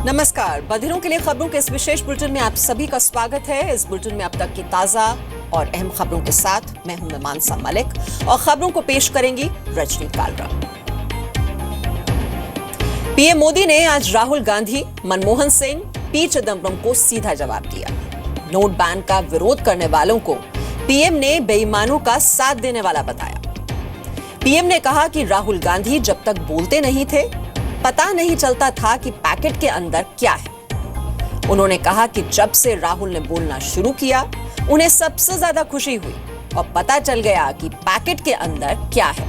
नमस्कार, बधिरों के लिए खबरों के इस विशेष बुलेटिन में आप सभी का स्वागत है। इस बुलेटिन में अब तक की ताजा और अहम खबरों के साथ मैं हूं मानसा मलिक और खबरों को पेश करेंगी रजनी कालरा। पीएम मोदी ने आज राहुल गांधी, मनमोहन सिंह, पी चिदम्बरम को सीधा जवाब दिया। नोट बैन का विरोध करने वालों को पीएम ने बेईमानों का साथ देने वाला बताया। पीएम ने कहा कि राहुल गांधी जब तक बोलते नहीं थे, पता नहीं चलता था कि पैकेट के अंदर क्या है। उन्होंने कहा कि जब से राहुल ने बोलना शुरू किया, उन्हें सबसे ज्यादा खुशी हुई और पता चल गया कि पैकेट के अंदर क्या है।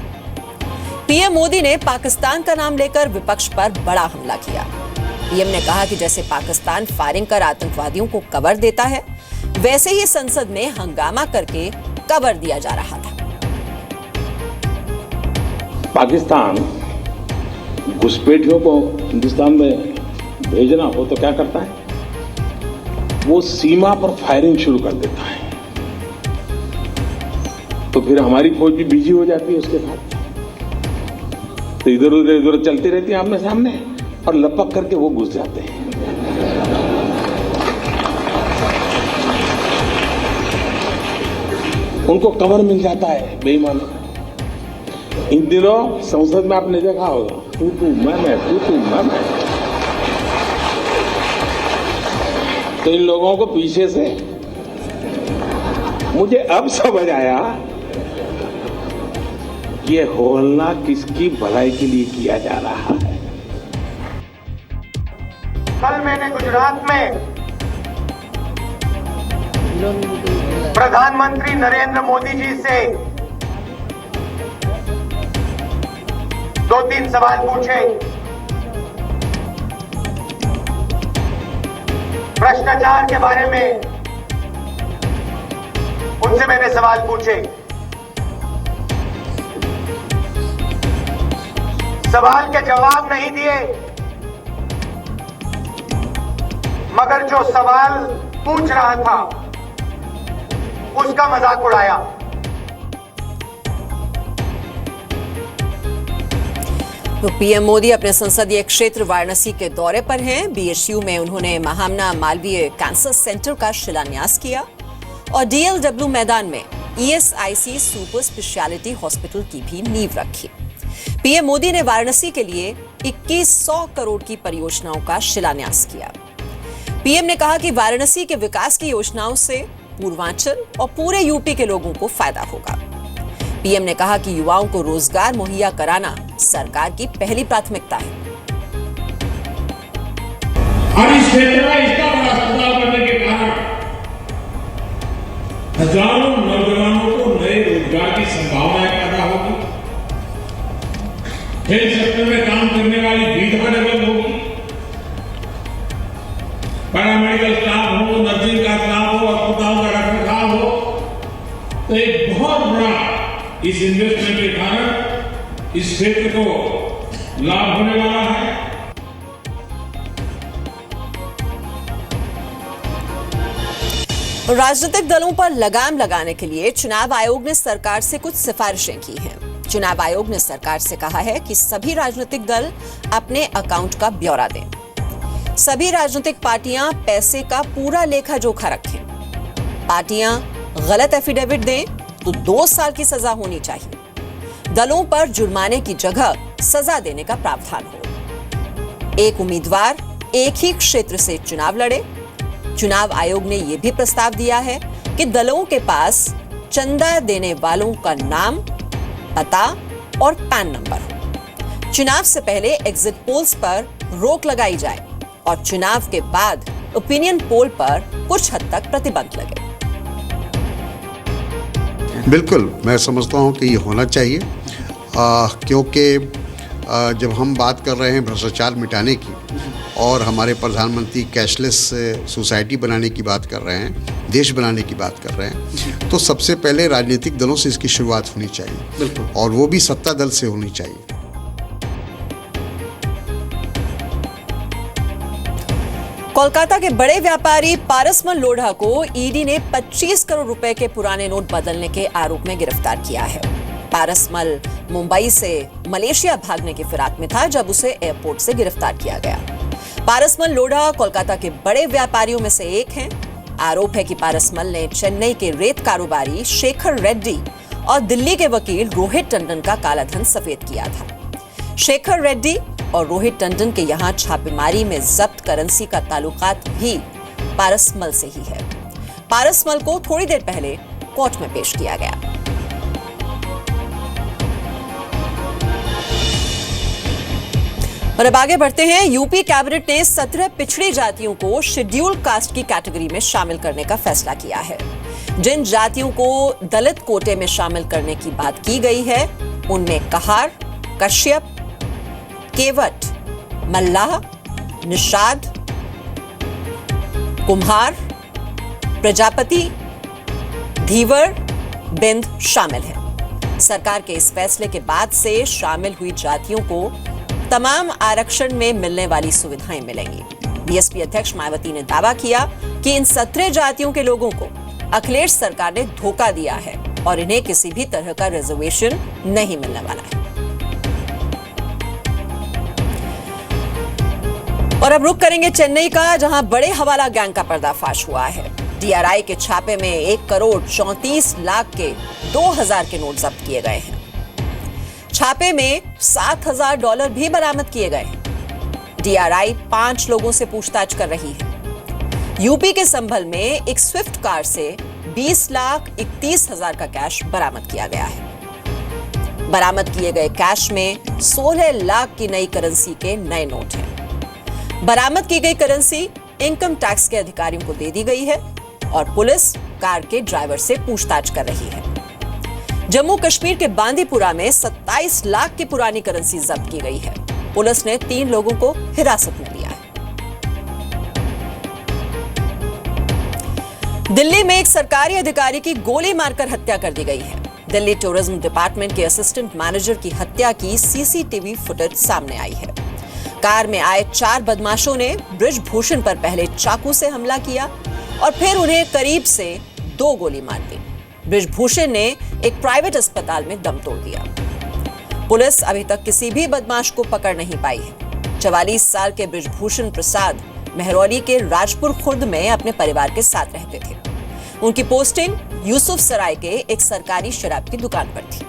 पीएम मोदी ने पाकिस्तान का नाम लेकर विपक्ष पर बड़ा हमला किया। पीएम ने कहा कि जैसे पाकिस्तान फायरिंग कर आतंकवादियों को कवर देता है, वैसे ही संसद में हंगामा करके कवर दिया जा रहा था। पाकिस्तान घुसपैठियों को हिंदुस्तान में भेजना हो तो क्या करता है? वो सीमा पर फायरिंग शुरू कर देता है, तो फिर हमारी फौज भी बिजी हो जाती है उसके साथ, तो इधर उधर चलती रहती है आमने सामने और लपक करके वो घुस जाते हैं। उनको कवर मिल जाता है बेईमानों। इन दिनों संसद में आपने देखा होगा, तू मैं। तो इन लोगों को पीछे से मुझे अब समझ आया ये होलना किसकी भलाई के लिए किया जा रहा है। कल मैंने गुजरात में प्रधानमंत्री नरेंद्र मोदी जी से 2-3 सवाल पूछे। भ्रष्टाचार के बारे में उनसे मैंने सवाल पूछे। सवाल के जवाब नहीं दिए, मगर जो सवाल पूछ रहा था उसका मजाक उड़ाया। तो पीएम मोदी अपने संसदीय क्षेत्र वाराणसी के दौरे पर हैं। बीएचयू में उन्होंने महामना मालवीय कैंसर सेंटर का शिलान्यास किया और डीएलडब्ल्यू मैदान में ईएसआईसी सुपर स्पेशलिटी हॉस्पिटल की भी नींव रखी। पीएम मोदी ने वाराणसी के लिए 2100 करोड़ की परियोजनाओं का शिलान्यास किया। पीएम ने कहा कि वाराणसी के विकास की योजनाओं से पूर्वांचल और पूरे यूपी के लोगों को फायदा होगा। पीएम ने कहा कि युवाओं को रोजगार मुहैया कराना सरकार की पहली प्राथमिकता है। और इस क्षेत्र में इसका बड़ा अस्पताल बनने के कारण हजारों नौजवानों को नए रोजगार की संभावनाएं पैदा होगी। हेल्थ सेक्टर में काम करने वाली विधवा डेवलप होगी। पैरामेडिकल स्टाफ हो, नर्सिंग का स्टाफ हो, अस्पताल का रखरखाव हो, तो एक बहुत बड़ा इस इन्वेस्टमेंट के कारण इस क्षेत्र को लाभ होने वाला है। राजनीतिक दलों पर लगाम लगाने के लिए चुनाव आयोग ने सरकार से कुछ सिफारिशें की हैं। चुनाव आयोग ने सरकार से कहा है कि सभी राजनीतिक दल अपने अकाउंट का ब्यौरा दें। सभी राजनीतिक पार्टियां पैसे का पूरा लेखा जोखा रखें। पार्टियां गलत एफिडेविट दें तो 2 साल की सजा होनी चाहिए। दलों पर जुर्माने की जगह सजा देने का प्रावधान हो। एक उम्मीदवार एक ही क्षेत्र से चुनाव लड़े। चुनाव आयोग ने यह भी प्रस्ताव दिया है कि दलों के पास चंदा देने वालों का नाम, पता और पैन नंबर हो। चुनाव से पहले एग्जिट पोल्स पर रोक लगाई जाए और चुनाव के बाद ओपिनियन पोल पर कुछ हद तक प्रतिबंध लगे। बिल्कुल, मैं समझता हूं कि ये होना चाहिए, क्योंकि जब हम बात कर रहे हैं भ्रष्टाचार मिटाने की और हमारे प्रधानमंत्री कैशलेस सोसाइटी बनाने की बात कर रहे हैं, देश बनाने की बात कर रहे हैं, तो सबसे पहले राजनीतिक दलों से इसकी शुरुआत होनी चाहिए और वो भी सत्ता दल से होनी चाहिए। कोलकाता के बड़े व्यापारी पारसमल लोढ़ा को ईडी ने 25 करोड़ रुपए के पुराने नोट बदलने के आरोप में गिरफ्तार किया है। पारसमल मुंबई से मलेशिया भागने की फिराक में था जब उसे एयरपोर्ट से गिरफ्तार किया गया। पारसमल लोढ़ा कोलकाता के बड़े व्यापारियों में से एक हैं। आरोप है कि पारसमल ने चेन्नई के रेत कारोबारी शेखर रेड्डी और दिल्ली के वकील रोहित टंडन का कालाधन सफेद किया था। शेखर रेड्डी और रोहित टंडन के यहां छापेमारी में जब्त करेंसी का ताल्लुकात भी पारसमल से ही है। पारसमल को थोड़ी देर पहले कोर्ट में पेश किया गया। और अब आगे बढ़ते हैं। यूपी कैबिनेट ने 17 पिछड़ी जातियों को शेड्यूल कास्ट की कैटेगरी में शामिल करने का फैसला किया है। जिन जातियों को दलित कोटे में शामिल करने की बात की गई है उनमें कहार, कश्यप, केवट, मल्लाह, निषाद, कुम्हार, प्रजापति, धीवर, बिंद शामिल हैं। सरकार के इस फैसले के बाद से शामिल हुई जातियों को तमाम आरक्षण में मिलने वाली सुविधाएं मिलेंगी। बीएसपी अध्यक्ष मायावती ने दावा किया कि इन 17 जातियों के लोगों को अखिलेश सरकार ने धोखा दिया है और इन्हें किसी भी तरह का रिजर्वेशन नहीं मिलने वाला है। और अब रुक करेंगे चेन्नई का, जहां बड़े हवाला गैंग का पर्दाफाश हुआ है। डीआरआई के छापे में 1 करोड़ 34 लाख के 2000 के नोट जब्त किए गए हैं। छापे में $7,000 भी बरामद किए गए हैं। डीआरआई 5 लोगों से पूछताछ कर रही है। यूपी के संभल में एक स्विफ्ट कार से 20,31,000 का कैश बरामद किया गया है। बरामद किए गए कैश में 16 लाख की नई करेंसी के नए नोट हैं। बरामद की गई करेंसी इनकम टैक्स के अधिकारियों को दे दी गई है और पुलिस कार के ड्राइवर से पूछताछ कर रही है। जम्मू कश्मीर के बांदीपुरा में 27 लाख की पुरानी करेंसी जब्त की गई है। पुलिस ने 3 लोगों को हिरासत में लिया है। दिल्ली में एक सरकारी अधिकारी की गोली मारकर हत्या कर दी गई है। दिल्ली टूरिज्म डिपार्टमेंट के असिस्टेंट मैनेजर की हत्या की सीसीटीवी फुटेज सामने आई है। कार में आए 4 बदमाशों ने बृजभूषण पर पहले चाकू से हमला किया और फिर उन्हें करीब से 2 गोली मार दी। बृजभूषण ने एक प्राइवेट अस्पताल में दम तोड़ दिया। पुलिस अभी तक किसी भी बदमाश को पकड़ नहीं पाई है। 44 साल के बृजभूषण प्रसाद महरौली के राजपुर खुर्द में अपने परिवार के साथ रहते थे। उनकी पोस्टिंग यूसुफ सराय के एक सरकारी शराब की दुकान पर थी।